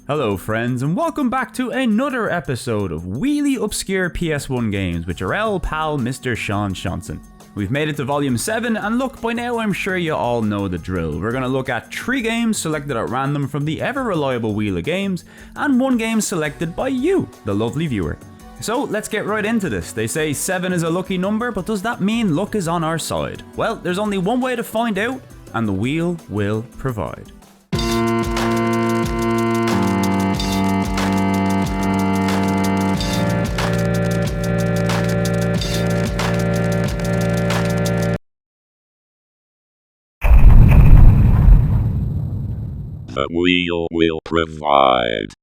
Hello friends, and welcome back to another episode of really obscure PS1 games with your old pal Mr. Seanson. We've made it to Volume 7, and look, by now I'm sure you all know the drill. We're going to look at 3 games selected at random from the ever-reliable wheel of games, and 1 game selected by you, the lovely viewer. So let's get right into this. They say 7 is a lucky number, but does that mean luck is on our side? Well, there's only one way to find out, and the wheel will provide. The wheel will provide.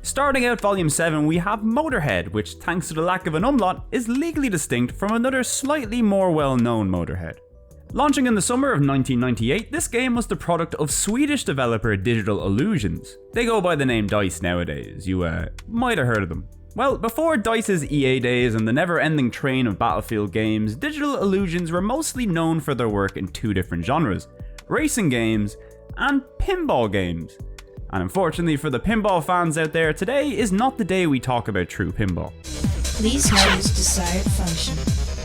Starting out Volume 7, we have Motorhead, which, thanks to the lack of an umlaut, is legally distinct from another slightly more well-known Motorhead. Launching in the summer of 1998, this game was the product of Swedish developer Digital Illusions. They go by the name DICE nowadays, you might have heard of them. Well, before DICE's EA days and the never-ending train of Battlefield games, Digital Illusions were mostly known for their work in 2 different genres: racing games and pinball games. And unfortunately for the pinball fans out there, today is not the day we talk about true pinball. Please choose desired function.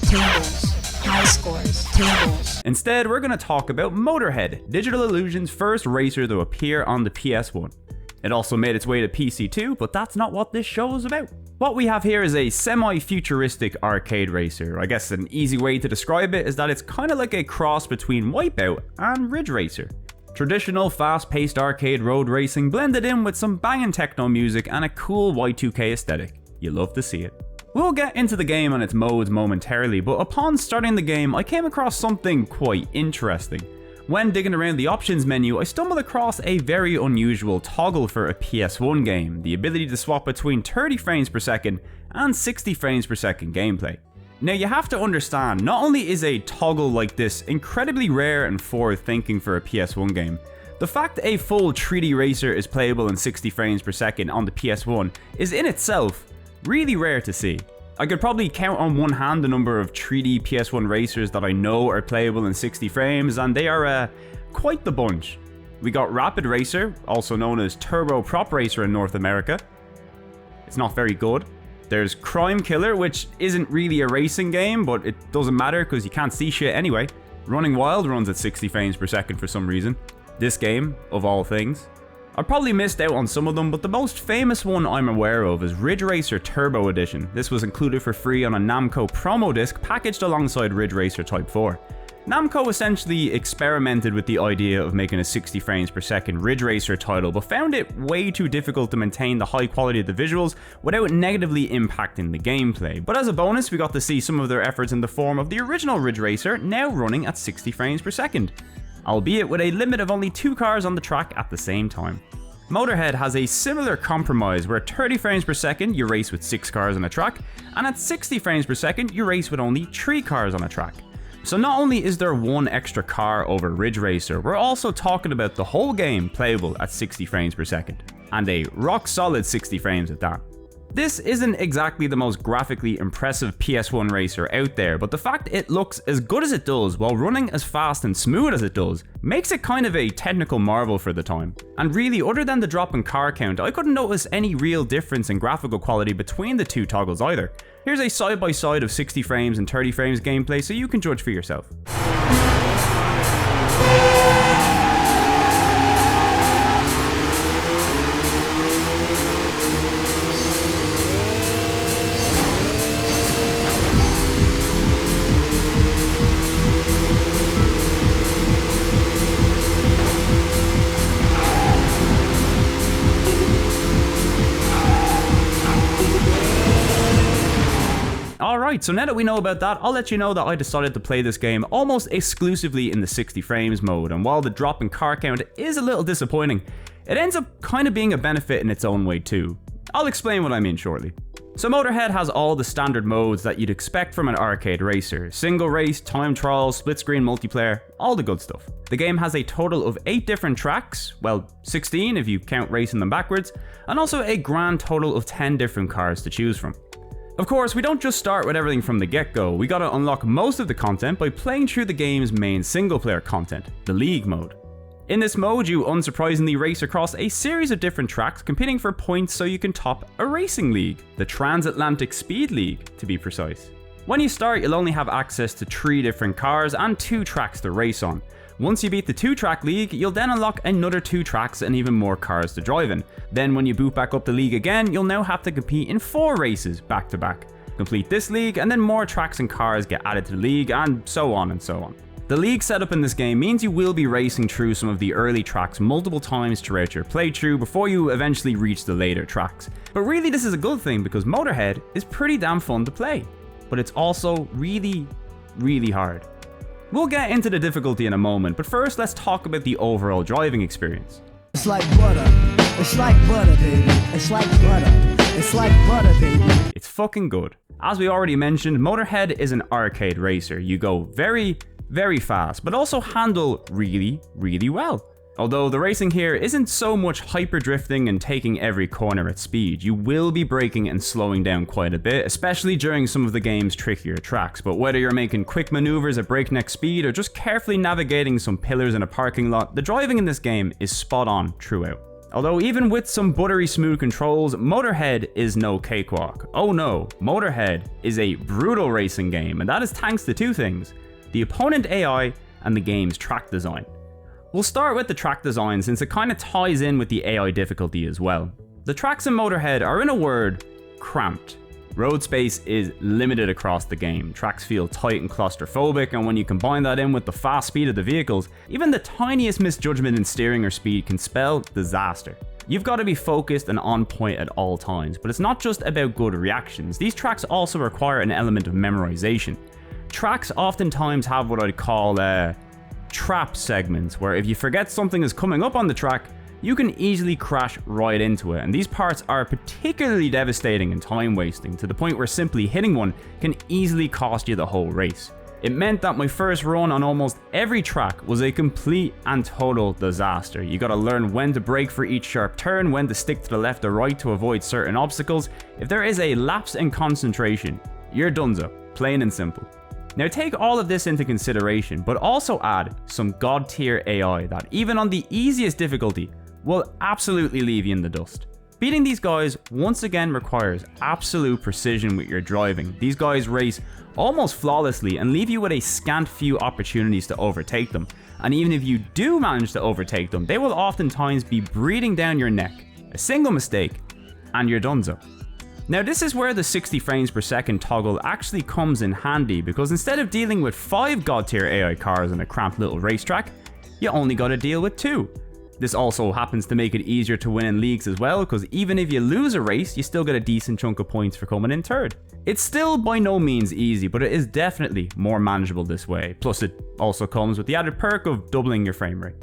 Tables. High scores. Tables. Instead, we're going to talk about Motorhead, Digital Illusions' first racer to appear on the PS1. It also made its way to PC too, but that's not what this show is about. What we have here is a semi-futuristic arcade racer. I guess an easy way to describe it is that it's kind of like a cross between Wipeout and Ridge Racer. Traditional, fast-paced arcade road racing blended in with some banging techno music and a cool Y2K aesthetic. You love to see it. We'll get into the game and its modes momentarily, but upon starting the game, I came across something quite interesting. When digging around the options menu, I stumbled across a very unusual toggle for a PS1 game, the ability to swap between 30 frames per second and 60 frames per second gameplay. Now you have to understand, not only is a toggle like this incredibly rare and forward-thinking for a PS1 game, the fact that a full 3D racer is playable in 60 frames per second on the PS1 is in itself really rare to see. I could probably count on one hand the number of 3D PS1 racers that I know are playable in 60 frames, and they are quite the bunch. We got Rapid Racer, also known as Turbo Prop Racer in North America. It's not very good. There's Crime Killer, which isn't really a racing game, but it doesn't matter because you can't see shit anyway. Running Wild runs at 60 frames per second for some reason. This game, of all things. I probably missed out on some of them, but the most famous one I'm aware of is Ridge Racer Turbo Edition. This was included for free on a Namco promo disc packaged alongside Ridge Racer Type 4. Namco essentially experimented with the idea of making a 60 frames per second Ridge Racer title, but found it way too difficult to maintain the high quality of the visuals without negatively impacting the gameplay. But as a bonus, we got to see some of their efforts in the form of the original Ridge Racer, now running at 60 frames per second, albeit with a limit of only 2 cars on the track at the same time. Motorhead has a similar compromise where 30 frames per second you race with 6 cars on a track, and at 60 frames per second you race with only 3 cars on a track. So not only is there 1 extra car over Ridge Racer, we're also talking about the whole game playable at 60 frames per second. And a rock solid 60 frames at that. This isn't exactly the most graphically impressive PS1 racer out there, but the fact it looks as good as it does while running as fast and smooth as it does makes it kind of a technical marvel for the time. And really, other than the drop in car count, I couldn't notice any real difference in graphical quality between the 2 toggles either. Here's a side by side of 60 frames and 30 frames gameplay so you can judge for yourself. Right, so now that we know about that, I'll let you know that I decided to play this game almost exclusively in the 60 frames mode, and while the drop in car count is a little disappointing, it ends up kind of being a benefit in its own way too. I'll explain what I mean shortly. So Motorhead has all the standard modes that you'd expect from an arcade racer. Single race, time trial, split screen multiplayer, all the good stuff. The game has a total of 8 different tracks, well 16 if you count racing them backwards, and also a grand total of 10 different cars to choose from. Of course, we don't just start with everything from the get-go, we gotta unlock most of the content by playing through the game's main single player content, the League mode. In this mode, you unsurprisingly race across a series of different tracks, competing for points so you can top a racing league, the Transatlantic Speed League to be precise. When you start, you'll only have access to 3 different cars and 2 tracks to race on. Once you beat the 2-track league, you'll then unlock another 2 tracks and even more cars to drive in. Then when you boot back up the league again, you'll now have to compete in 4 races back to back. Complete this league and then more tracks and cars get added to the league, and so on and so on. The league setup in this game means you will be racing through some of the early tracks multiple times throughout your playthrough before you eventually reach the later tracks. But really this is a good thing because Motorhead is pretty damn fun to play, but it's also really, really hard. We'll get into the difficulty in a moment, but first let's talk about the overall driving experience. It's like butter. It's like butter, baby. It's like butter. It's like butter, baby. It's fucking good. As we already mentioned, Motorhead is an arcade racer. You go very fast, but also handle really, really well. Although the racing here isn't so much hyper drifting and taking every corner at speed, you will be braking and slowing down quite a bit, especially during some of the game's trickier tracks. But whether you're making quick maneuvers at breakneck speed or just carefully navigating some pillars in a parking lot, the driving in this game is spot on throughout. Although even with some buttery smooth controls, Motorhead is no cakewalk. Oh no, Motorhead is a brutal racing game, and that is thanks to 2 things: the opponent AI and the game's track design. We'll start with the track design since it kind of ties in with the AI difficulty as well. The tracks in Motorhead are, in a word, cramped. Road space is limited across the game. Tracks feel tight and claustrophobic, and when you combine that in with the fast speed of the vehicles, even the tiniest misjudgment in steering or speed can spell disaster. You've got to be focused and on point at all times, but it's not just about good reactions. These tracks also require an element of memorization. Tracks oftentimes have what I'd call trap segments, where if you forget something is coming up on the track, you can easily crash right into it, and these parts are particularly devastating and time wasting, to the point where simply hitting one can easily cost you the whole race. It meant that my first run on almost every track was a complete and total disaster. You gotta learn when to brake for each sharp turn, when to stick to the left or right to avoid certain obstacles. If there is a lapse in concentration, you're donezo, plain and simple. Now take all of this into consideration, but also add some god tier AI that even on the easiest difficulty will absolutely leave you in the dust. Beating these guys once again requires absolute precision with your driving. These guys race almost flawlessly and leave you with a scant few opportunities to overtake them. And even if you do manage to overtake them, they will oftentimes be breathing down your neck. A single mistake and you're donezo. Now this is where the 60 frames per second toggle actually comes in handy, because instead of dealing with 5 god tier AI cars in a cramped little racetrack, you only gotta deal with 2. This also happens to make it easier to win in leagues as well, because even if you lose a race, you still get a decent chunk of points for coming in third. It's still by no means easy, but it is definitely more manageable this way. Plus it also comes with the added perk of doubling your frame rate.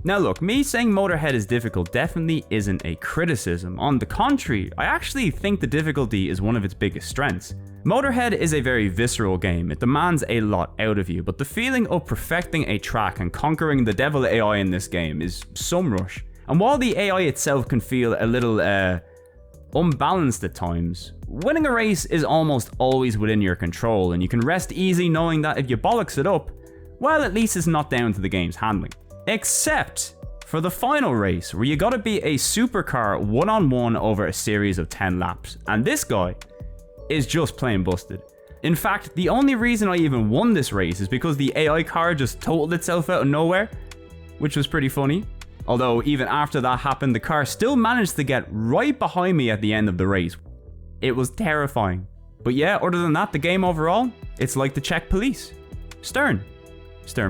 Now look, me saying Motorhead is difficult definitely isn't a criticism. On the contrary, I actually think the difficulty is one of its biggest strengths. Motorhead is a very visceral game. It demands a lot out of you, but the feeling of perfecting a track and conquering the devil AI in this game is some rush. And while the AI itself can feel a little unbalanced at times, winning a race is almost always within your control, and you can rest easy knowing that if you bollocks it up, well, at least it's not down to the game's handling. Except for the final race, where you gotta beat a supercar one-on-one over a series of 10 laps, and this guy is just plain busted. In fact, the only reason I even won this race is because the AI car just totaled itself out of nowhere, which was pretty funny. Although even after that happened, the car still managed to get right behind me at the end of the race. It was terrifying. But yeah, other than that, the game overall, it's like the Czech police. Stern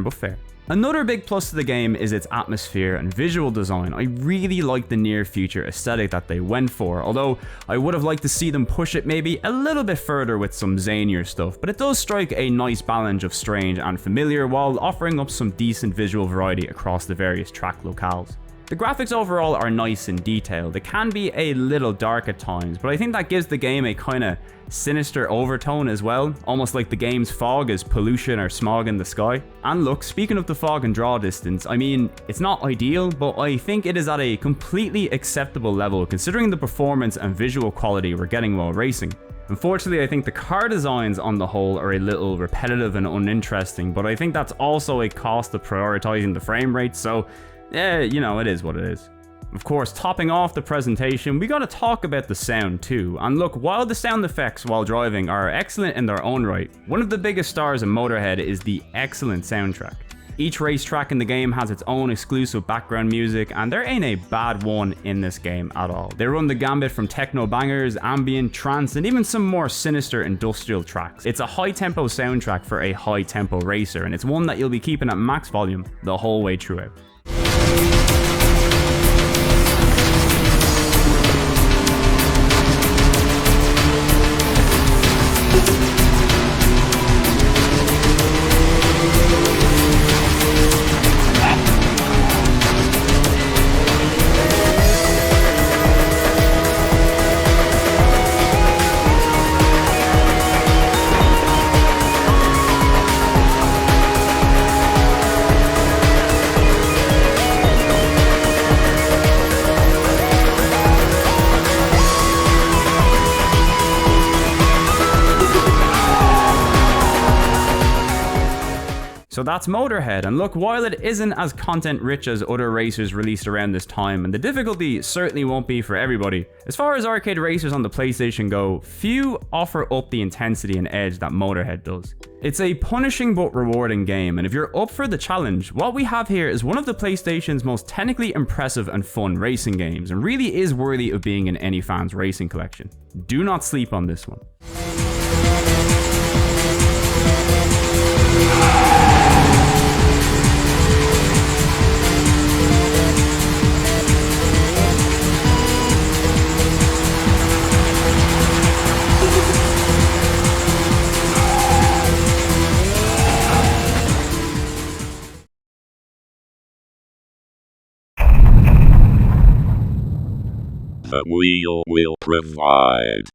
but fair. Another big plus to the game is its atmosphere and visual design. I really like the near future aesthetic that they went for, although I would have liked to see them push it maybe a little bit further with some zanier stuff, but it does strike a nice balance of strange and familiar while offering up some decent visual variety across the various track locales. The graphics overall are nice and detailed. It can be a little dark at times, but I think that gives the game a kind of sinister overtone as well, almost like the game's fog is pollution or smog in the sky. And look, speaking of the fog and draw distance, I mean, it's not ideal, but I think it is at a completely acceptable level considering the performance and visual quality we're getting while racing. Unfortunately, I think the car designs on the whole are a little repetitive and uninteresting, but I think that's also a cost of prioritizing the frame rate, so yeah, you know, it is what it is. Of course, topping off the presentation, we gotta talk about the sound too. And look, while the sound effects while driving are excellent in their own right, one of the biggest stars in Motorhead is the excellent soundtrack. Each racetrack in the game has its own exclusive background music, and there ain't a bad one in this game at all. They run the gambit from techno bangers, ambient, trance, and even some more sinister industrial tracks. It's a high-tempo soundtrack for a high-tempo racer, and it's one that you'll be keeping at max volume the whole way throughout. So that's Motorhead, and look, while it isn't as content rich as other racers released around this time, and the difficulty certainly won't be for everybody, as far as arcade racers on the PlayStation go, few offer up the intensity and edge that Motorhead does. It's a punishing but rewarding game, and if you're up for the challenge, what we have here is one of the PlayStation's most technically impressive and fun racing games, and really is worthy of being in any fan's racing collection. Do not sleep on this one. The wheel will provide.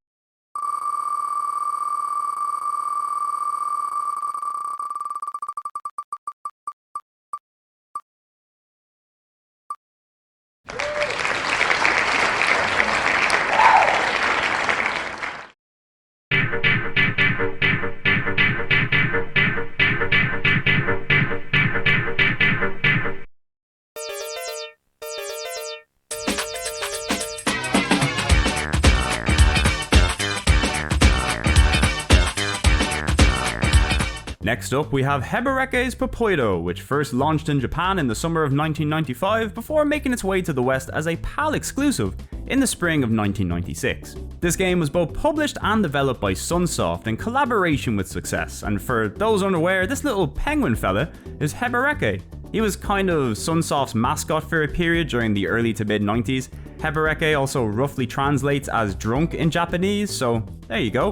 Next up, we have Hebereke's Popoitto, which first launched in Japan in the summer of 1995 before making its way to the West as a PAL exclusive in the spring of 1996. This game was both published and developed by Sunsoft in collaboration with Success, and for those unaware, this little penguin fella is Hebereke. He was kind of Sunsoft's mascot for a period during the early to mid 90s. Hebereke also roughly translates as drunk in Japanese, so there you go,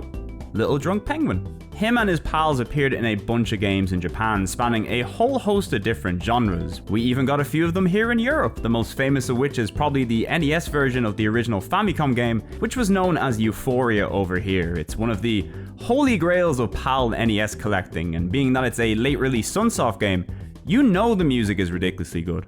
little drunk penguin. Him and his pals appeared in a bunch of games in Japan, spanning a whole host of different genres. We even got a few of them here in Europe, the most famous of which is probably the NES version of the original Famicom game, which was known as Euphoria over here. It's one of the holy grails of PAL NES collecting, and being that it's a late release Sunsoft game, you know the music is ridiculously good.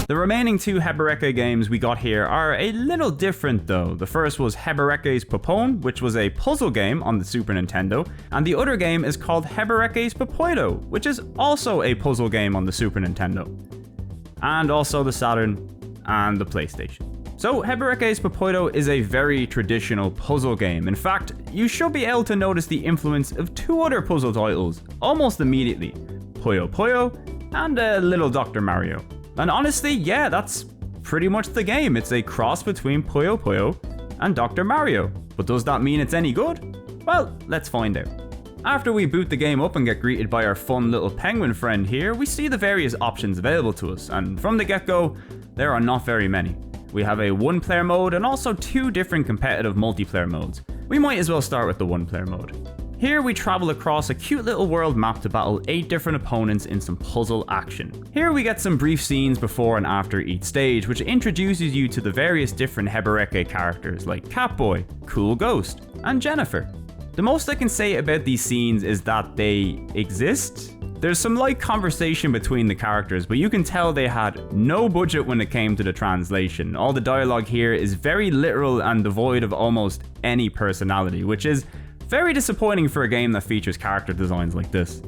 The remaining two Hebereke games we got here are a little different though. The first was Hebereke's Popone, which was a puzzle game on the Super Nintendo, and the other game is called Hebereke's Popoitto, which is also a puzzle game on the Super Nintendo, and also the Saturn and the PlayStation. So Hebereke's Popoitto is a very traditional puzzle game. In fact, you should be able to notice the influence of two other puzzle titles almost immediately, Puyo Puyo and Little Dr. Mario. And honestly, yeah, that's pretty much the game. It's a cross between Puyo Puyo and Dr. Mario. But does that mean it's any good? Well, let's find out. After we boot the game up and get greeted by our fun little penguin friend here, we see the various options available to us, and from the get-go, there are not very many. We have a one-player mode and also 2 different competitive multiplayer modes. We might as well start with the one-player mode. Here we travel across a cute little world map to battle 8 different opponents in some puzzle action. Here we get some brief scenes before and after each stage, which introduces you to the various different Hebereke characters like Catboy, Cool Ghost, and Jennifer. The most I can say about these scenes is that they exist. There's some light conversation between the characters, but you can tell they had no budget when it came to the translation. All the dialogue here is very literal and devoid of almost any personality, which is very disappointing for a game that features character designs like this.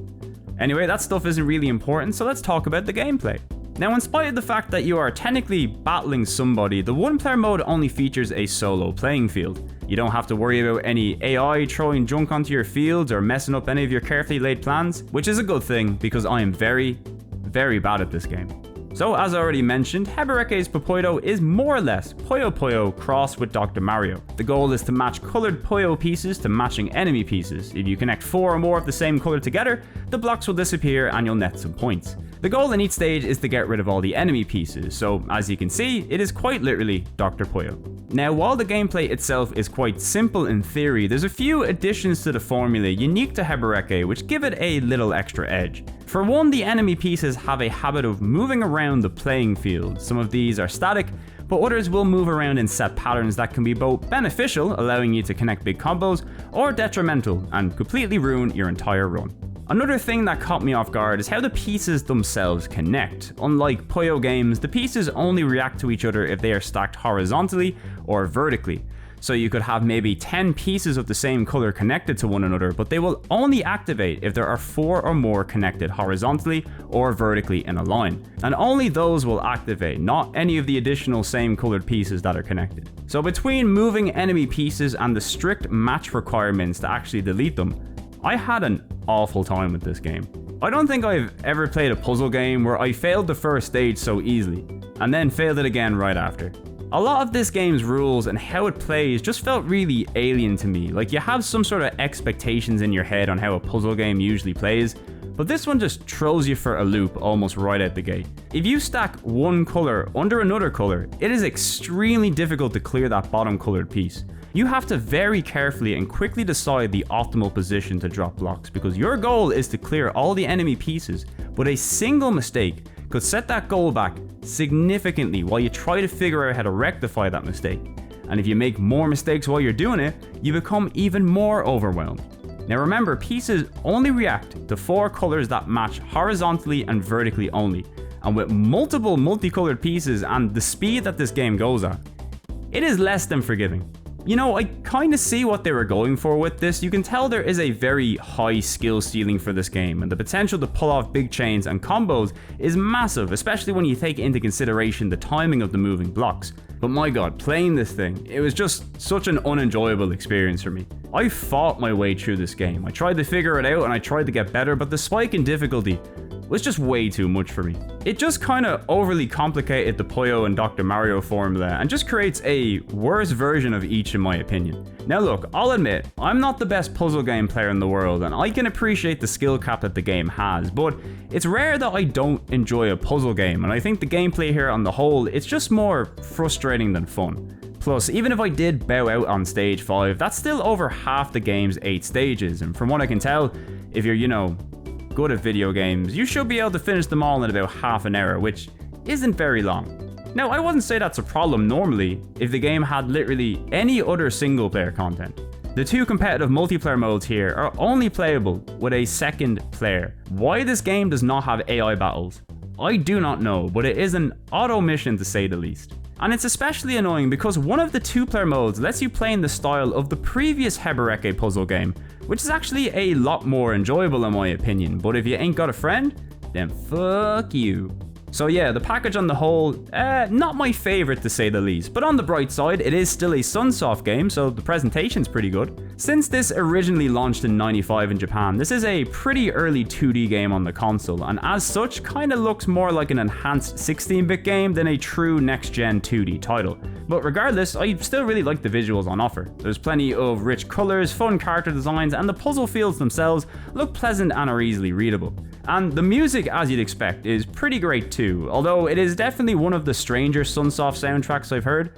Anyway, that stuff isn't really important, so let's talk about the gameplay. Now, in spite of the fact that you are technically battling somebody, the one-player mode only features a solo playing field. You don't have to worry about any AI throwing junk onto your fields or messing up any of your carefully laid plans, which is a good thing because I am very, very bad at this game. So, as I already mentioned, Hebereke's Popoitto is more or less Puyo Puyo crossed with Dr. Mario. The goal is to match colored Puyo pieces to matching enemy pieces. If you connect 4 or more of the same color together, the blocks will disappear and you'll net some points. The goal in each stage is to get rid of all the enemy pieces, so as you can see, it is quite literally Dr. Puyo. Now, while the gameplay itself is quite simple in theory, there's a few additions to the formula unique to Hebereke which give it a little extra edge. For one, the enemy pieces have a habit of moving around the playing field. Some of these are static, but others will move around in set patterns that can be both beneficial, allowing you to connect big combos, or detrimental and completely ruin your entire run. Another thing that caught me off guard is how the pieces themselves connect. Unlike Puyo games, the pieces only react to each other if they are stacked horizontally or vertically. So you could have maybe 10 pieces of the same color connected to one another, but they will only activate if there are 4 or more connected horizontally or vertically in a line. And only those will activate, not any of the additional same colored pieces that are connected. So between moving enemy pieces and the strict match requirements to actually delete them, I had an awful time with this game. I don't think I've ever played a puzzle game where I failed the first stage so easily, and then failed it again right after. A lot of this game's rules and how it plays just felt really alien to me, like you have some sort of expectations in your head on how a puzzle game usually plays, but this one just throws you for a loop almost right out the gate. If you stack one color under another color, it is extremely difficult to clear that bottom colored piece. You have to very carefully and quickly decide the optimal position to drop blocks because your goal is to clear all the enemy pieces, but a single mistake could set that goal back significantly while you try to figure out how to rectify that mistake. And if you make more mistakes while you're doing it, you become even more overwhelmed. Now remember, pieces only react to 4 colors that match horizontally and vertically only, and with multiple multicolored pieces and the speed that this game goes at, it is less than forgiving. You know, I kind of see what they were going for with this. You can tell there is a very high skill ceiling for this game, and the potential to pull off big chains and combos is massive, especially when you take into consideration the timing of the moving blocks. But my god, playing this thing, it was just such an unenjoyable experience for me. I fought my way through this game. I tried to figure it out and I tried to get better, but the spike in difficulty was just way too much for me. It just kind of overly complicated the Puyo and Dr. Mario formula and just creates a worse version of each in my opinion. Now look, I'll admit, I'm not the best puzzle game player in the world and I can appreciate the skill cap that the game has, but it's rare that I don't enjoy a puzzle game, and I think the gameplay here on the whole, it's just more frustrating than fun. Plus, even if I did bow out on stage 5, that's still over half the game's 8 stages, and from what I can tell, if you're, good at video games, you should be able to finish them all in about half an hour, which isn't very long. Now, I wouldn't say that's a problem normally if the game had literally any other single player content. The 2 competitive multiplayer modes here are only playable with a second player. Why this game does not have AI battles, I do not know, but it is an auto mission to say the least. And it's especially annoying because one of the 2-player modes lets you play in the style of the previous Hebereke puzzle game, which is actually a lot more enjoyable in my opinion, but if you ain't got a friend, then fuck you. So yeah, the package on the whole, not my favourite to say the least, but on the bright side, it is still a Sunsoft game, so the presentation's pretty good. Since this originally launched in '95 in Japan, this is a pretty early 2D game on the console, and as such kinda looks more like an enhanced 16-bit game than a true next-gen 2D title. But regardless, I still really like the visuals on offer. There's plenty of rich colours, fun character designs, and the puzzle fields themselves look pleasant and are easily readable. And the music, as you'd expect, is pretty great too, although it is definitely one of the stranger Sunsoft soundtracks I've heard.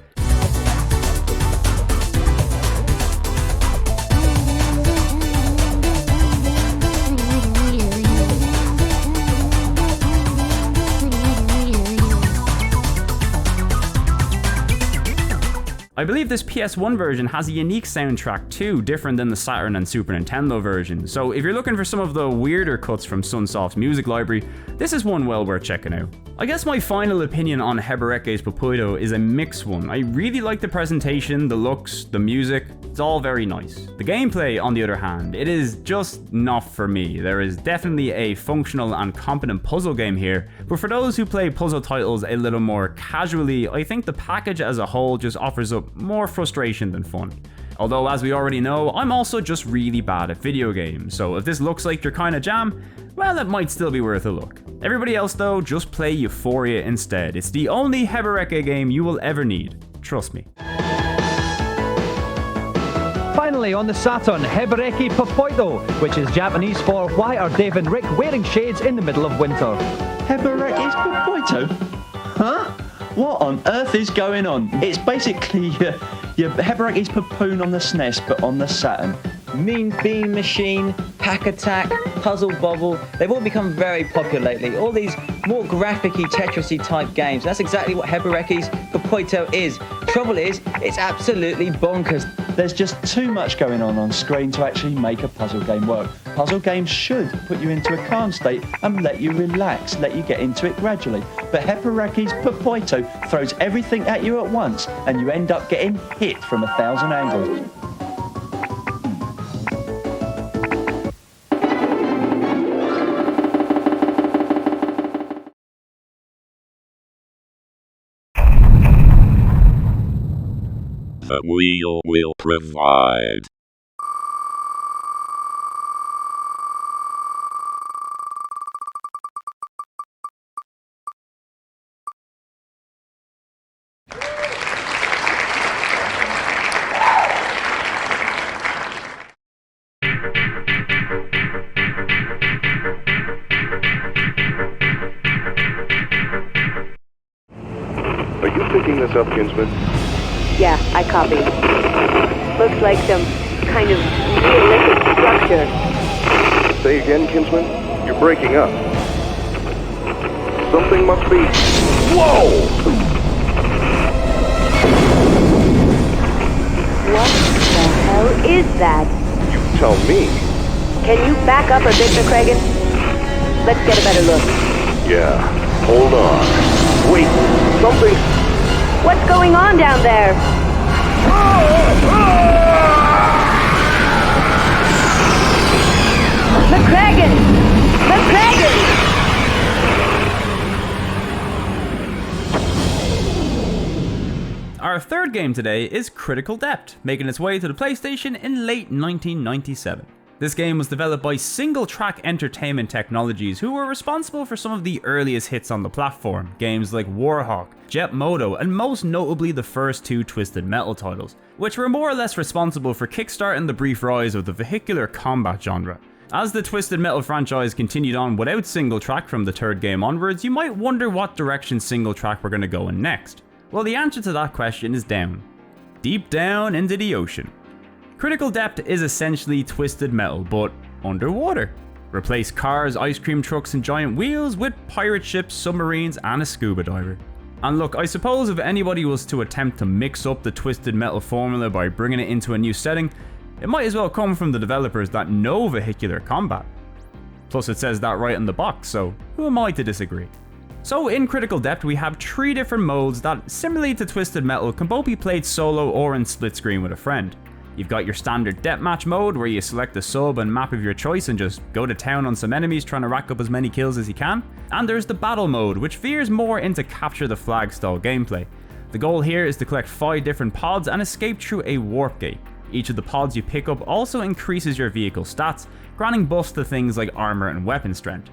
I believe this PS1 version has a unique soundtrack too, different than the Saturn and Super Nintendo version, so if you're looking for some of the weirder cuts from Sunsoft's music library, this is one well worth checking out. I guess my final opinion on Hebereke's Popoitto is a mixed one. I really like the presentation, the looks, the music, it's all very nice. The gameplay, on the other hand, it is just not for me. There is definitely a functional and competent puzzle game here, but for those who play puzzle titles a little more casually, I think the package as a whole just offers up more frustration than fun. Although, as we already know, I'm also just really bad at video games, so if this looks like your kind of jam, well, it might still be worth a look. Everybody else though, just play Euphoria instead. It's the only Hebereke game you will ever need. Trust me. Finally on the Saturn, Hebereke Popoitto, which is Japanese for Why Are Dave and Rick Wearing Shades in the Middle of Winter? Hebereke's Popoitto? Huh? What on earth is going on? It's basically your Hebereke's Popoon on the SNES, but on the Saturn. Mean Bean Machine, Pack Attack, Puzzle Bobble, they've all become very popular lately. All these more graphic-y, Tetris-y type games. That's exactly what Hebereke's Popoitto is. Trouble is, it's absolutely bonkers. There's just too much going on screen to actually make a puzzle game work. Puzzle games should put you into a calm state and let you relax, let you get into it gradually. But Hebereke's Popoitto throws everything at you at once, and you end up getting hit from 1,000 angles. The wheel will provide. Are you picking this up, Kinsman? Yeah, I copy. Looks like some kind of Neolithic structure. Say again, Kinsman? You're breaking up. Something must be... Whoa! What the hell is that? You tell me. Can you back up a bit, McCragen? Let's get a better look. Yeah, hold on. Wait, something... What's going on down there? McCragen! McCragen! Our third game today is Critical Depth, making its way to the PlayStation in late 1997. This game was developed by Single Track Entertainment Technologies, who were responsible for some of the earliest hits on the platform, games like Warhawk, Jet Moto, and most notably the first two Twisted Metal titles, which were more or less responsible for kickstarting the brief rise of the vehicular combat genre. As the Twisted Metal franchise continued on without Single Track from the third game onwards, you might wonder what direction Single Track were going to go in next. Well, the answer to that question is down. Deep down into the ocean. Critical Depth is essentially Twisted Metal, but underwater. Replace cars, ice cream trucks, and giant wheels with pirate ships, submarines, and a scuba diver. And look, I suppose if anybody was to attempt to mix up the Twisted Metal formula by bringing it into a new setting, it might as well come from the developers that know vehicular combat. Plus it says that right in the box, so who am I to disagree? So in Critical Depth we have 3 different modes that, similarly to Twisted Metal, can both be played solo or in split screen with a friend. You've got your standard deathmatch mode where you select a sub and map of your choice and just go to town on some enemies trying to rack up as many kills as you can. And there's the battle mode, which veers more into capture the flag style gameplay. The goal here is to collect 5 different pods and escape through a warp gate. Each of the pods you pick up also increases your vehicle stats, granting buffs to things like armor and weapon strength.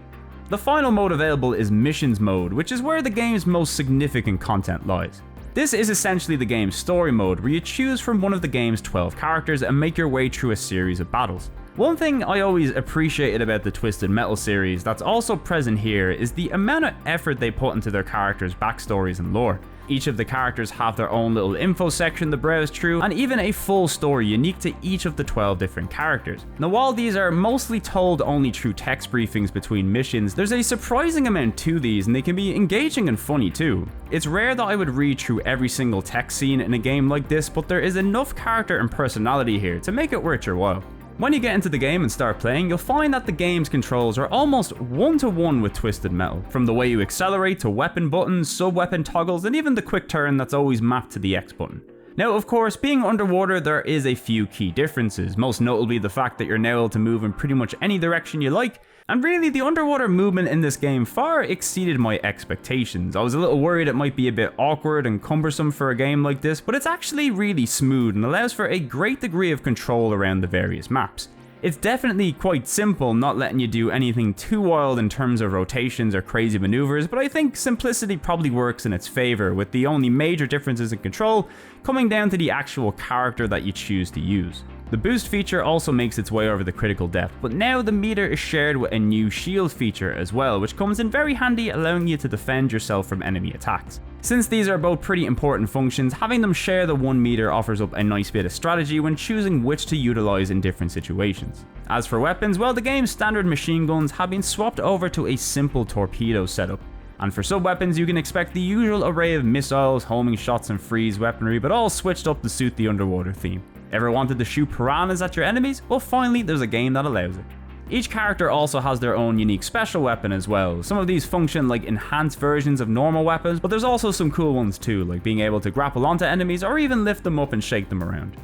The final mode available is Missions mode, which is where the game's most significant content lies. This is essentially the game's story mode, where you choose from one of the game's 12 characters and make your way through a series of battles. One thing I always appreciated about the Twisted Metal series that's also present here is the amount of effort they put into their characters' backstories and lore. Each of the characters have their own little info section to browse through, and even a full story unique to each of the 12 different characters. Now, while these are mostly told only through text briefings between missions, there's a surprising amount to these, and they can be engaging and funny too. It's rare that I would read through every single text scene in a game like this, but there is enough character and personality here to make it worth your while. When you get into the game and start playing, you'll find that the game's controls are almost one-to-one with Twisted Metal, from the way you accelerate to weapon buttons, sub-weapon toggles, and even the quick turn that's always mapped to the X button. Now, of course, being underwater, there is a few key differences, most notably the fact that you're now able to move in pretty much any direction you like, and really the underwater movement in this game far exceeded my expectations. I was a little worried it might be a bit awkward and cumbersome for a game like this, but it's actually really smooth and allows for a great degree of control around the various maps. It's definitely quite simple, not letting you do anything too wild in terms of rotations or crazy maneuvers, but I think simplicity probably works in its favor, with the only major differences in control coming down to the actual character that you choose to use. The boost feature also makes its way over the critical depth, but now the meter is shared with a new shield feature as well, which comes in very handy, allowing you to defend yourself from enemy attacks. Since these are both pretty important functions, having them share the 1 meter offers up a nice bit of strategy when choosing which to utilize in different situations. As for weapons, well, the game's standard machine guns have been swapped over to a simple torpedo setup. And for sub-weapons, you can expect the usual array of missiles, homing shots and freeze weaponry, but all switched up to suit the underwater theme. Ever wanted to shoot piranhas at your enemies? Well, finally, there's a game that allows it. Each character also has their own unique special weapon as well. Some of these function like enhanced versions of normal weapons, but there's also some cool ones too, like being able to grapple onto enemies or even lift them up and shake them around.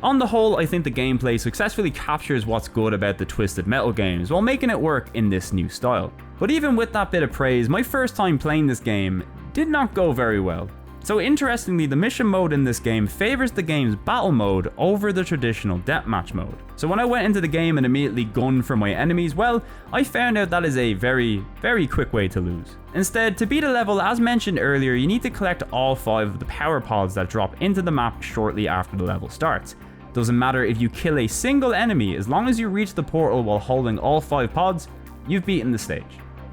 On the whole, I think the gameplay successfully captures what's good about the Twisted Metal games while making it work in this new style. But even with that bit of praise, my first time playing this game did not go very well. So interestingly, the mission mode in this game favors the game's battle mode over the traditional deathmatch mode. So when I went into the game and immediately gunned for my enemies, well, I found out that is a very quick way to lose. Instead, to beat a level, as mentioned earlier, you need to collect all 5 of the power pods that drop into the map shortly after the level starts. Doesn't matter if you kill a single enemy, as long as you reach the portal while holding all 5 pods, you've beaten the stage.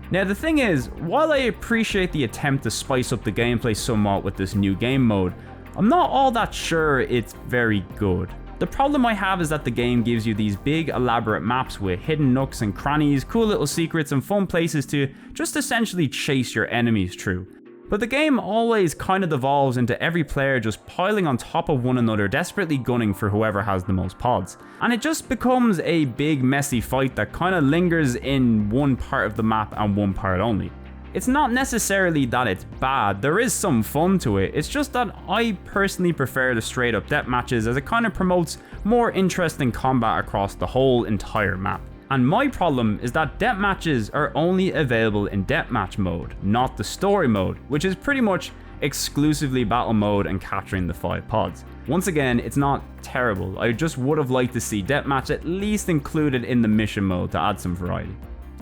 Now the thing is, while I appreciate the attempt to spice up the gameplay somewhat with this new game mode, I'm not all that sure it's very good. The problem I have is that the game gives you these big elaborate maps with hidden nooks and crannies, cool little secrets and fun places to just essentially chase your enemies through. But the game always kind of devolves into every player just piling on top of one another, desperately gunning for whoever has the most pods. And it just becomes a big messy fight that kind of lingers in one part of the map and one part only. It's not necessarily that it's bad, there is some fun to it, it's just that I personally prefer the straight up death matches, as it kind of promotes more interesting combat across the whole entire map. And my problem is that death matches are only available in deathmatch mode, not the story mode, which is pretty much exclusively battle mode and capturing the 5 pods. Once again, it's not terrible, I just would have liked to see deathmatch at least included in the mission mode to add some variety.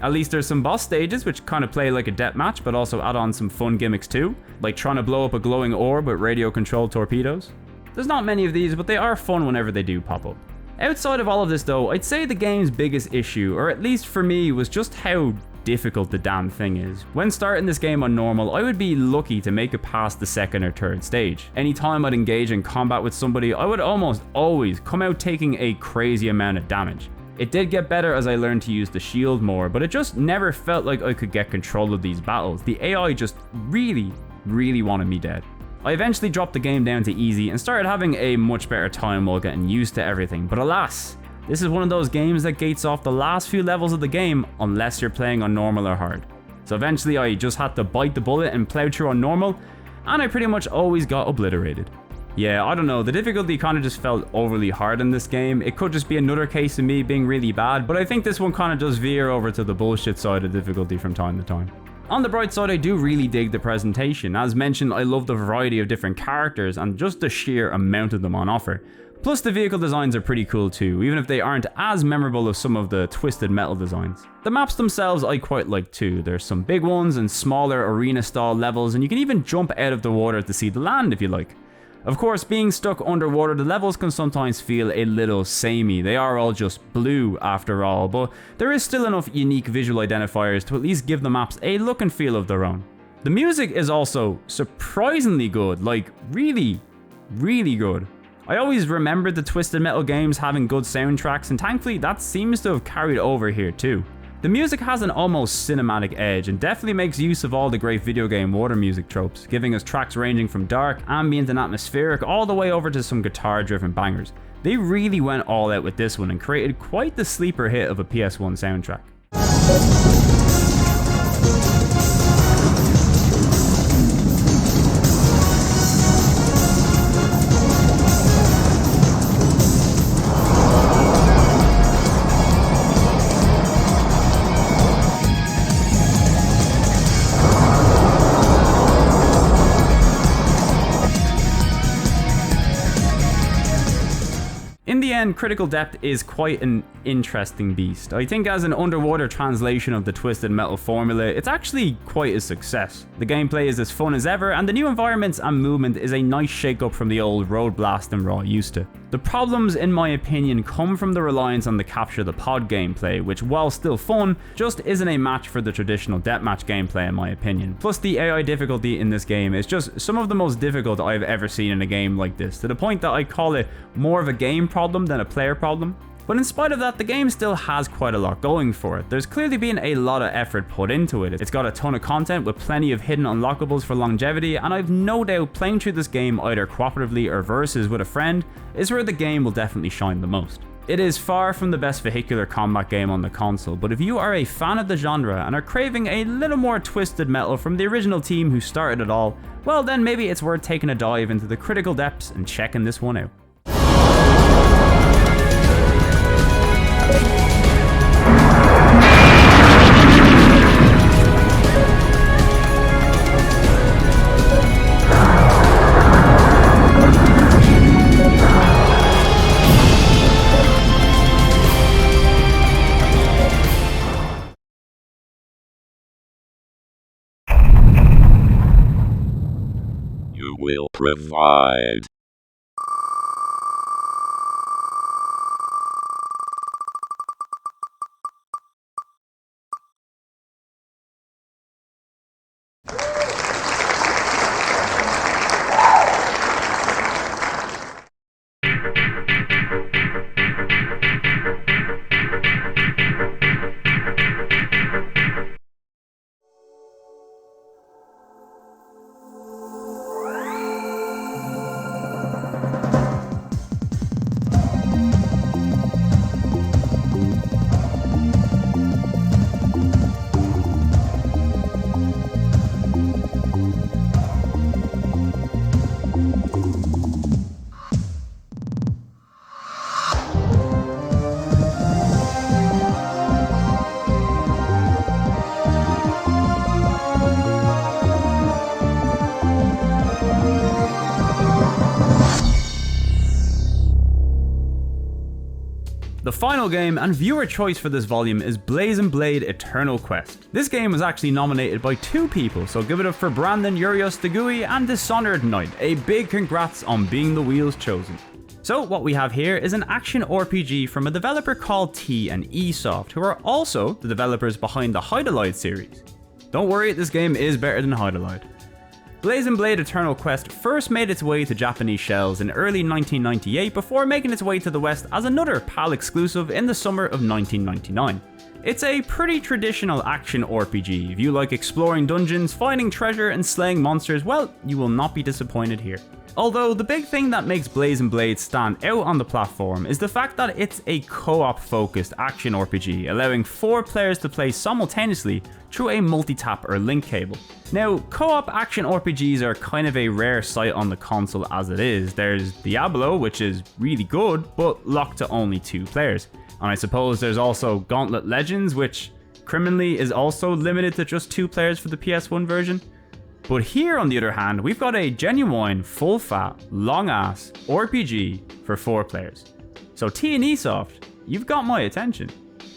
At least there's some boss stages which kind of play like a deathmatch but also add on some fun gimmicks too, like trying to blow up a glowing orb with radio controlled torpedoes. There's not many of these, but they are fun whenever they do pop up. Outside of all of this though, I'd say the game's biggest issue, or at least for me, was just how difficult the damn thing is. When starting this game on normal, I would be lucky to make it past the 2nd or 3rd stage. Anytime I'd engage in combat with somebody, I would almost always come out taking a crazy amount of damage. It did get better as I learned to use the shield more, but it just never felt like I could get control of these battles. The AI just really wanted me dead. I eventually dropped the game down to easy and started having a much better time while getting used to everything, but alas, this is one of those games that gates off the last few levels of the game unless you're playing on normal or hard. So eventually I just had to bite the bullet and plow through on normal, and I pretty much always got obliterated. Yeah, I don't know, the difficulty kind of just felt overly hard in this game. It could just be another case of me being really bad, but I think this one kind of does veer over to the bullshit side of difficulty from time to time. On the bright side, I do really dig the presentation. As mentioned, I love the variety of different characters and just the sheer amount of them on offer. Plus the vehicle designs are pretty cool too, even if they aren't as memorable as some of the Twisted Metal designs. The maps themselves I quite like too. There's some big ones and smaller arena style levels, and you can even jump out of the water to see the land if you like. Of course, being stuck underwater, the levels can sometimes feel a little samey. They are all just blue after all, but there is still enough unique visual identifiers to at least give the maps a look and feel of their own. The music is also surprisingly good, like really good. I always remembered the Twisted Metal games having good soundtracks, and thankfully that seems to have carried over here too. The music has an almost cinematic edge and definitely makes use of all the great video game water music tropes, giving us tracks ranging from dark, ambient and atmospheric all the way over to some guitar driven bangers. They really went all out with this one and created quite the sleeper hit of a PS1 soundtrack. In the end, Critical Depth is quite an interesting beast. I think as an underwater translation of the Twisted Metal formula, it's actually quite a success. The gameplay is as fun as ever, and the new environments and movement is a nice shake up from the old Road Blast and Raw used to. The problems, in my opinion, come from the reliance on the capture the pod gameplay, which, while still fun, just isn't a match for the traditional deathmatch gameplay in my opinion. Plus the AI difficulty in this game is just some of the most difficult I've ever seen in a game like this, to the point that I call it more of a game problem than a player problem. But in spite of that, the game still has quite a lot going for it. There's clearly been a lot of effort put into it. It's got a ton of content with plenty of hidden unlockables for longevity, and I've no doubt playing through this game either cooperatively or versus with a friend is where the game will definitely shine the most. It is far from the best vehicular combat game on the console, but if you are a fan of the genre and are craving a little more Twisted Metal from the original team who started it all, well then maybe it's worth taking a dive into the Critical Depths and checking this one out. You will provide. The final game and viewer choice for this volume is Blazing Blade Eternal Quest. This game was actually nominated by 2 people, so give it up for Brandon Urios Degui and Dishonored Knight. A big congrats on being the wheels chosen. So what we have here is an action RPG from a developer called T&E Soft, who are also the developers behind the Hydralight series. Don't worry, this game is better than Hydralight. Blazing Blade Eternal Quest first made its way to Japanese shelves in early 1998 before making its way to the West as another PAL exclusive in the summer of 1999. It's a pretty traditional action RPG. If you like exploring dungeons, finding treasure and slaying monsters, well, you will not be disappointed here. Although the big thing that makes Blazing Blade stand out on the platform is the fact that it's a co-op focused action RPG, allowing 4 players to play simultaneously through a multi-tap or link cable. Now, co-op action RPGs are kind of a rare sight on the console as it is. There's Diablo, which is really good, but locked to only 2 players. And I suppose there's also Gauntlet Legends, which criminally is also limited to just 2 players for the PS1 version. But here on the other hand, we've got a genuine, full-fat, long-ass RPG for 4 players. So T&E Soft, you've got my attention.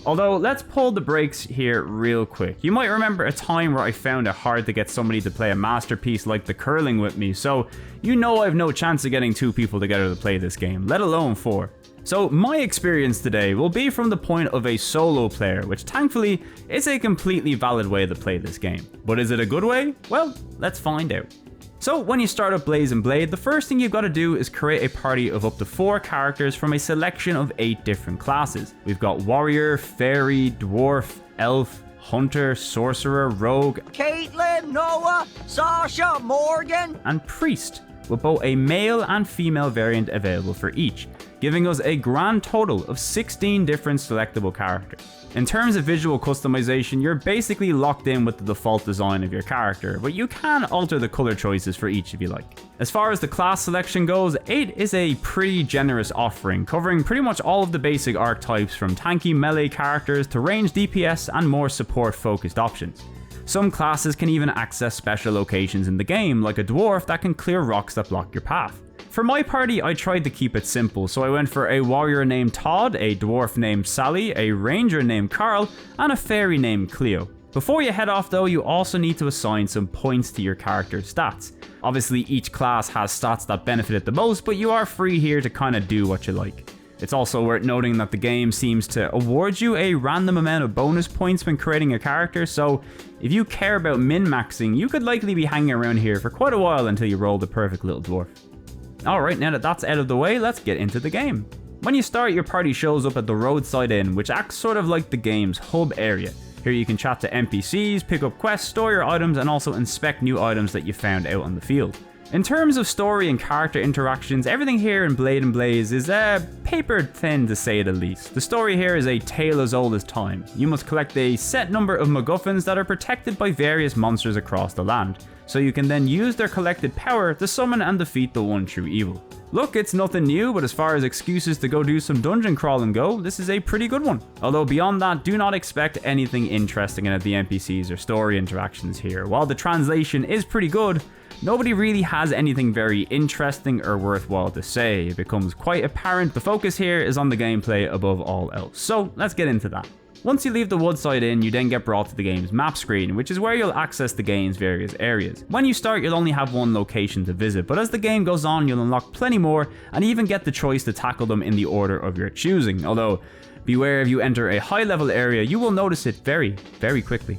Although, let's pull the brakes here real quick. You might remember a time where I found it hard to get somebody to play a masterpiece like the curling with me, so you know I've no chance of getting 2 people together to play this game, let alone 4. So my experience today will be from the point of a solo player, which thankfully is a completely valid way to play this game. But is it a good way? Well, let's find out. So when you start up Blaze and Blade, the first thing you've got to do is create a party of up to 4 characters from a selection of 8 different classes. We've got Warrior, Fairy, Dwarf, Elf, Hunter, Sorcerer, Rogue, Caitlin, Noah, Sasha, Morgan, and Priest, with both a male and female variant available for each, giving us a grand total of 16 different selectable characters. In terms of visual customization, you're basically locked in with the default design of your character, but you can alter the color choices for each if you like. As far as the class selection goes, 8 is a pretty generous offering, covering pretty much all of the basic archetypes from tanky melee characters to range DPS and more support focused options. Some classes can even access special locations in the game, like a dwarf that can clear rocks that block your path. For my party, I tried to keep it simple, so I went for a warrior named Todd, a dwarf named Sally, a ranger named Carl, and a fairy named Cleo. Before you head off though, you also need to assign some points to your character's stats. Obviously each class has stats that benefit it the most, but you are free here to kinda do what you like. It's also worth noting that the game seems to award you a random amount of bonus points when creating a character, so if you care about min-maxing, you could likely be hanging around here for quite a while until you roll the perfect little dwarf. Alright, now that that's out of the way, let's get into the game. When you start, your party shows up at the roadside inn, which acts sort of like the game's hub area. Here you can chat to NPCs, pick up quests, store your items, and also inspect new items that you found out on the field. In terms of story and character interactions, everything here in Blade and Blaze is paper thin to say the least. The story here is a tale as old as time. You must collect a set number of MacGuffins that are protected by various monsters across the land, so you can then use their collected power to summon and defeat the one true evil. Look, it's nothing new, but as far as excuses to go do some dungeon crawling go, this is a pretty good one. Although beyond that, do not expect anything interesting in the NPCs or story interactions here. While the translation is pretty good, nobody really has anything very interesting or worthwhile to say. It becomes quite apparent the focus here is on the gameplay above all else. So let's get into that. Once you leave the Woodside Inn, you then get brought to the game's map screen, which is where you'll access the game's various areas. When you start, you'll only have one location to visit, but as the game goes on, you'll unlock plenty more and even get the choice to tackle them in the order of your choosing. Although, beware if you enter a high level area, you will notice it very, very quickly.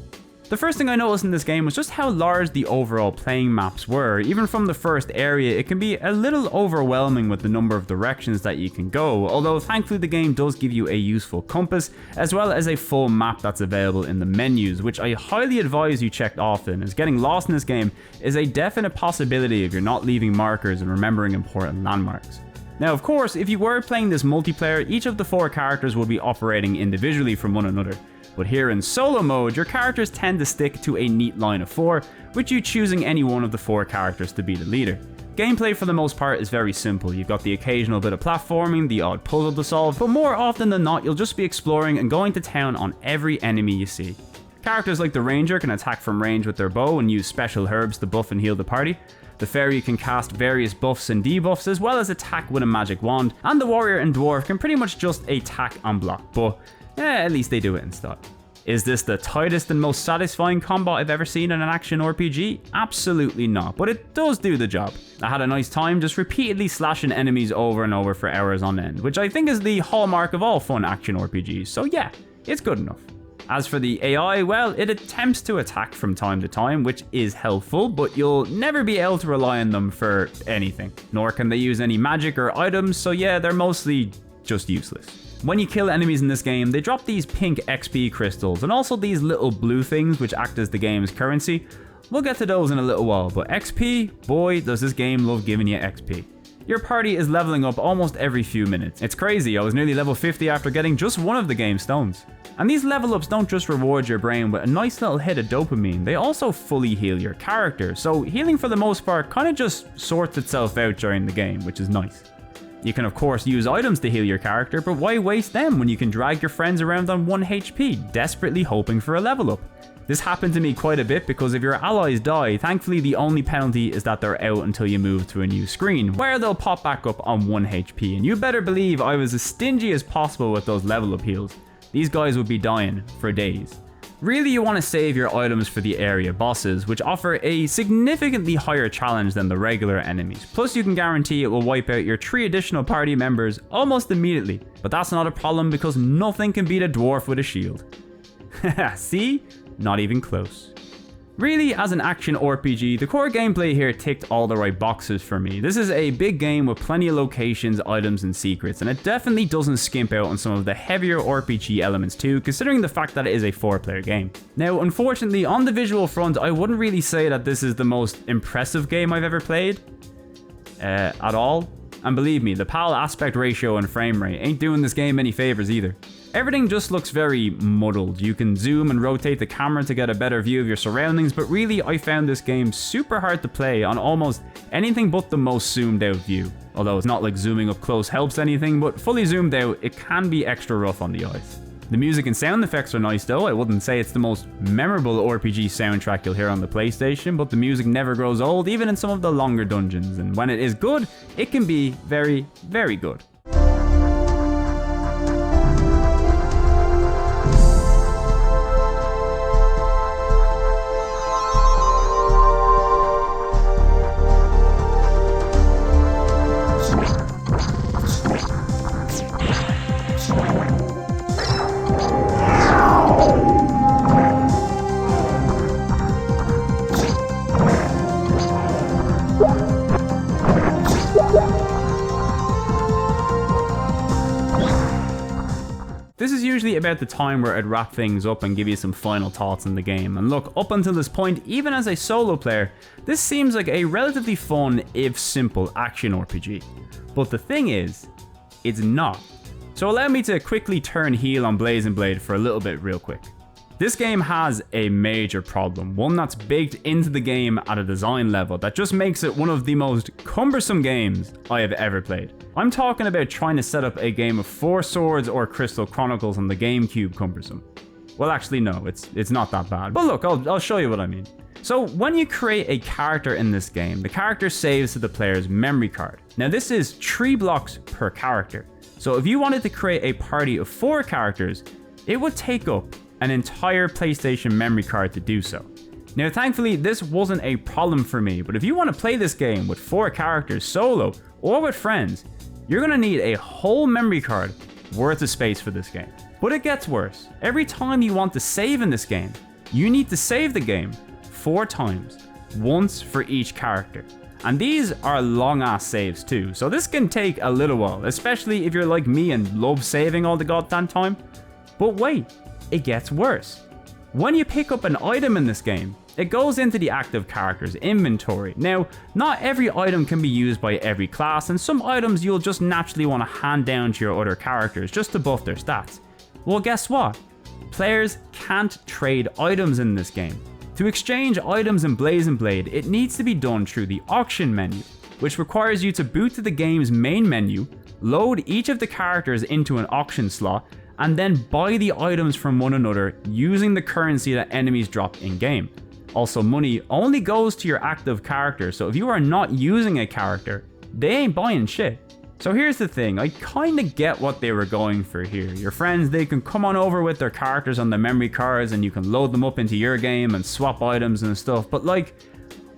The first thing I noticed in this game was just how large the overall playing maps were. Even from the first area, it can be a little overwhelming with the number of directions that you can go, although thankfully the game does give you a useful compass, as well as a full map that's available in the menus, which I highly advise you check often, as getting lost in this game is a definite possibility if you're not leaving markers and remembering important landmarks. Now of course, if you were playing this multiplayer, each of the 4 characters would be operating individually from one another. But here in solo mode, your characters tend to stick to a neat line of 4, with you choosing any one of the 4 characters to be the leader. Gameplay for the most part is very simple. You've got the occasional bit of platforming, the odd puzzle to solve, but more often than not, you'll just be exploring and going to town on every enemy you see. Characters like the Ranger can attack from range with their bow and use special herbs to buff and heal the party. The Fairy can cast various buffs and debuffs, as well as attack with a magic wand, and the Warrior and Dwarf can pretty much just attack and block, but at least they do it in style. Is this the tightest and most satisfying combat I've ever seen in an action RPG? Absolutely not, but it does do the job. I had a nice time just repeatedly slashing enemies over and over for hours on end, which I think is the hallmark of all fun action RPGs, so yeah, it's good enough. As for the AI, well, it attempts to attack from time to time, which is helpful, but you'll never be able to rely on them for anything. Nor can they use any magic or items, so yeah, they're mostly just useless. When you kill enemies in this game, they drop these pink XP crystals and also these little blue things which act as the game's currency. We'll get to those in a little while, but XP, boy does this game love giving you XP. Your party is leveling up almost every few minutes. It's crazy, I was nearly level 50 after getting just one of the game's stones. And these level ups don't just reward your brain with a nice little hit of dopamine, they also fully heal your character, so healing for the most part kinda just sorts itself out during the game, which is nice. You can of course use items to heal your character, but why waste them when you can drag your friends around on 1 HP, desperately hoping for a level up? This happened to me quite a bit because if your allies die, thankfully the only penalty is that they're out until you move to a new screen, where they'll pop back up on 1 HP, and you better believe I was as stingy as possible with those level up heals. These guys would be dying for days. Really, you want to save your items for the area bosses, which offer a significantly higher challenge than the regular enemies. Plus, you can guarantee it will wipe out your 3 additional party members almost immediately. But that's not a problem because nothing can beat a dwarf with a shield. See? Not even close. Really, as an action RPG, the core gameplay here ticked all the right boxes for me. This is a big game with plenty of locations, items, and secrets, and it definitely doesn't skimp out on some of the heavier RPG elements too, considering the fact that it is a 4-player game. Now, unfortunately, on the visual front, I wouldn't really say that this is the most impressive game I've ever played. At all. And believe me, the PAL aspect ratio and frame rate ain't doing this game any favors either. Everything just looks very muddled. You can zoom and rotate the camera to get a better view of your surroundings, but really I found this game super hard to play on almost anything but the most zoomed out view. Although it's not like zooming up close helps anything, but fully zoomed out, it can be extra rough on the eyes. The music and sound effects are nice though. I wouldn't say it's the most memorable RPG soundtrack you'll hear on the PlayStation, but the music never grows old, even in some of the longer dungeons, and when it is good, it can be very, very good. This is usually about the time where I'd wrap things up and give you some final thoughts on the game. And look, up until this point, even as a solo player, this seems like a relatively fun, if simple, action RPG. But the thing is, it's not. So allow me to quickly turn heel on Blazing Blade for a little bit real quick. This game has a major problem, one that's baked into the game at a design level that just makes it one of the most cumbersome games I have ever played. I'm talking about trying to set up a game of 4 Swords or Crystal Chronicles on the GameCube cumbersome. Well, actually no, it's not that bad, but look, I'll show you what I mean. So when you create a character in this game, the character saves to the player's memory card. Now this is 3 blocks per character. So if you wanted to create a party of 4 characters, it would take up an entire PlayStation memory card to do so. Now thankfully this wasn't a problem for me, but if you want to play this game with 4 characters solo or with friends, you're going to need a whole memory card worth of space for this game. But it gets worse. Every time you want to save in this game, you need to save the game 4 times, once for each character. And these are long ass saves too, so this can take a little while, especially if you're like me and love saving all the goddamn time. But wait, it gets worse. When you pick up an item in this game, it goes into the active character's inventory. Now, not every item can be used by every class, and some items you'll just naturally want to hand down to your other characters just to buff their stats. Well, guess what? Players can't trade items in this game. To exchange items in Blazing Blade, it needs to be done through the auction menu, which requires you to boot to the game's main menu, load each of the characters into an auction slot, and then buy the items from one another using the currency that enemies drop in-game. Also, money only goes to your active character, so if you are not using a character, they ain't buying shit. So here's the thing, I kinda get what they were going for here. Your friends, they can come on over with their characters on the memory cards and you can load them up into your game and swap items and stuff, but like,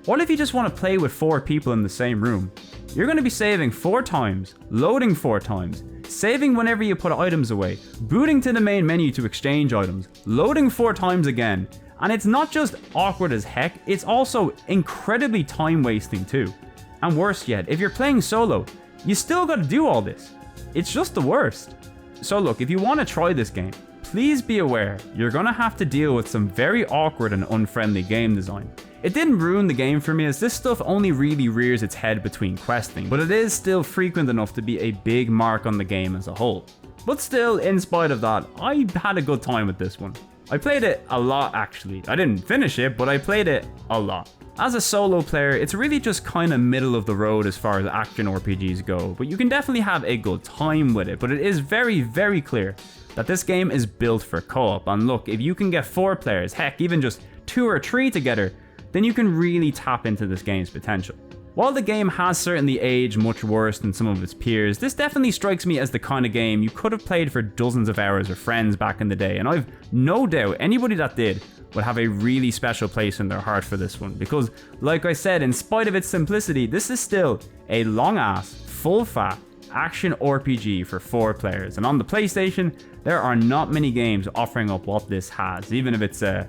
what if you just want to play with 4 people in the same room? You're going to be saving 4 times, loading 4 times, saving whenever you put items away, booting to the main menu to exchange items, loading 4 times again, and it's not just awkward as heck, it's also incredibly time wasting too. And worse yet, if you're playing solo, you still gotta do all this. It's just the worst. So look, if you want to try this game, please be aware you're gonna have to deal with some very awkward and unfriendly game design. It didn't ruin the game for me as this stuff only really rears its head between questing, but it is still frequent enough to be a big mark on the game as a whole. But still, in spite of that, I had a good time with this one. I played it a lot actually. I didn't finish it, but I played it a lot. As a solo player, it's really just kind of middle of the road as far as action RPGs go, but you can definitely have a good time with it. But it is very, very clear that this game is built for co-op, and look, if you can get 4 players, heck, even just 2 or 3 together, then you can really tap into this game's potential. While the game has certainly aged much worse than some of its peers, this definitely strikes me as the kind of game you could have played for dozens of hours with friends back in the day, and I've no doubt anybody that did would have a really special place in their heart for this one, because like I said, in spite of its simplicity, this is still a long-ass, full-fat action RPG for 4 players, and on the PlayStation, there are not many games offering up what this has, even if it's a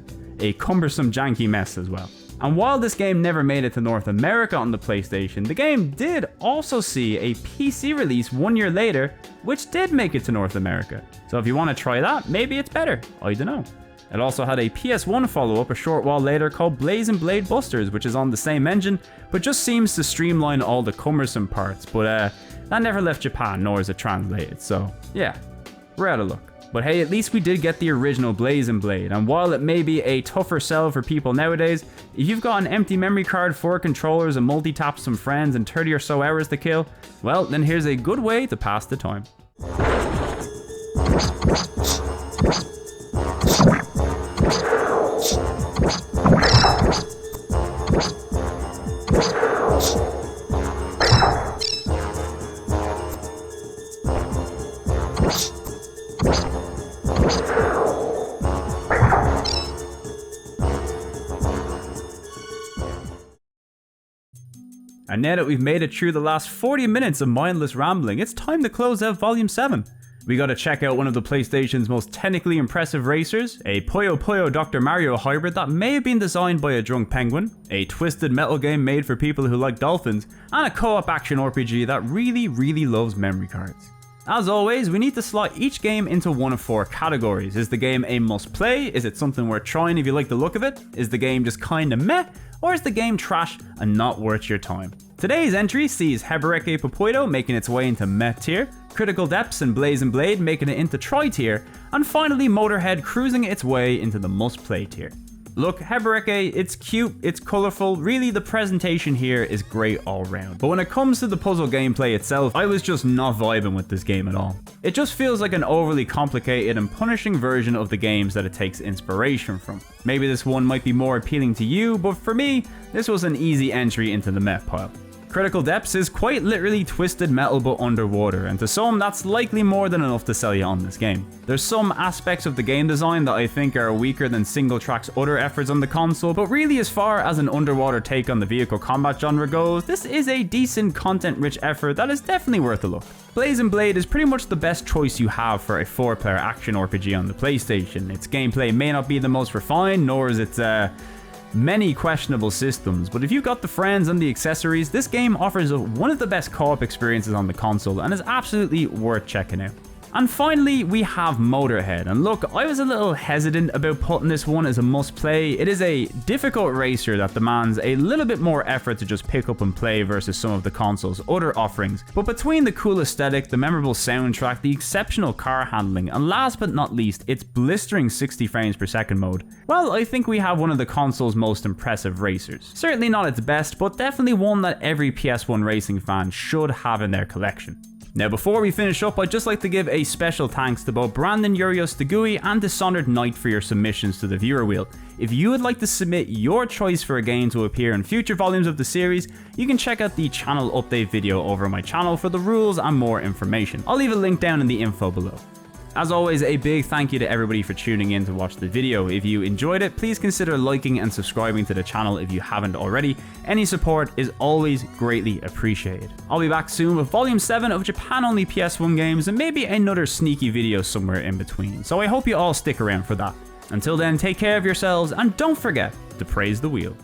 cumbersome janky mess as well. And while this game never made it to North America on the PlayStation, the game did also see a PC release 1 year later, which did make it to North America. So if you want to try that, maybe it's better, I don't know. It also had a PS1 follow-up a short while later called Blaze & Blade Busters, which is on the same engine, but just seems to streamline all the cumbersome parts, but that never left Japan, nor is it translated, so yeah, we're out of luck. But hey, at least we did get the original Blaze & Blade, and while it may be a tougher sell for people nowadays, if you've got an empty memory card, 4 controllers, and multi-tap some friends and 30 or so hours to kill, well, then here's a good way to pass the time. And now that we've made it through the last 40 minutes of mindless rambling, it's time to close out Volume 7. We gotta check out one of the PlayStation's most technically impressive racers, a Puyo Puyo Dr. Mario hybrid that may have been designed by a drunk penguin, a twisted metal game made for people who like dolphins, and a co-op action RPG that really, really loves memory cards. As always, we need to slot each game into one of 4 categories. Is the game a must play? Is it something worth trying if you like the look of it? Is the game just kinda meh? Or is the game trash and not worth your time? Today's entry sees Hebereke Popoitto making its way into meh tier, Critical Depths and Blaze & Blade making it into try tier, and finally Motorhead cruising its way into the must play tier. Look, Hebereke, it's cute, it's colourful, really the presentation here is great all round. But when it comes to the puzzle gameplay itself, I was just not vibing with this game at all. It just feels like an overly complicated and punishing version of the games that it takes inspiration from. Maybe this one might be more appealing to you, but for me, this was an easy entry into the meh pile. Critical Depths is quite literally twisted metal but underwater, and to some that's likely more than enough to sell you on this game. There's some aspects of the game design that I think are weaker than Singletrack's other efforts on the console, but really as far as an underwater take on the vehicle combat genre goes, this is a decent content-rich effort that is definitely worth a look. Blaze & Blade is pretty much the best choice you have for a 4-player action RPG on the PlayStation. Its gameplay may not be the most refined, nor is its many questionable systems, but if you've got the friends and the accessories, this game offers one of the best co-op experiences on the console and is absolutely worth checking out. And finally, we have Motorhead, and look, I was a little hesitant about putting this one as a must play. It is a difficult racer that demands a little bit more effort to just pick up and play versus some of the console's other offerings, but between the cool aesthetic, the memorable soundtrack, the exceptional car handling, and last but not least, its blistering 60 frames per second mode, well, I think we have one of the console's most impressive racers. Certainly not its best, but definitely one that every PS1 racing fan should have in their collection. Now before we finish up, I'd just like to give a special thanks to both Brandon Urios Degui and Dishonored Knight for your submissions to the viewer wheel. If you would like to submit your choice for a game to appear in future volumes of the series, you can check out the channel update video over my channel for the rules and more information. I'll leave a link down in the info below. As always, a big thank you to everybody for tuning in to watch the video. If you enjoyed it, please consider liking and subscribing to the channel if you haven't already. Any support is always greatly appreciated. I'll be back soon with Volume 7 of Japan-only PS1 games and maybe another sneaky video somewhere in between, so I hope you all stick around for that. Until then, take care of yourselves and don't forget to praise the wheel.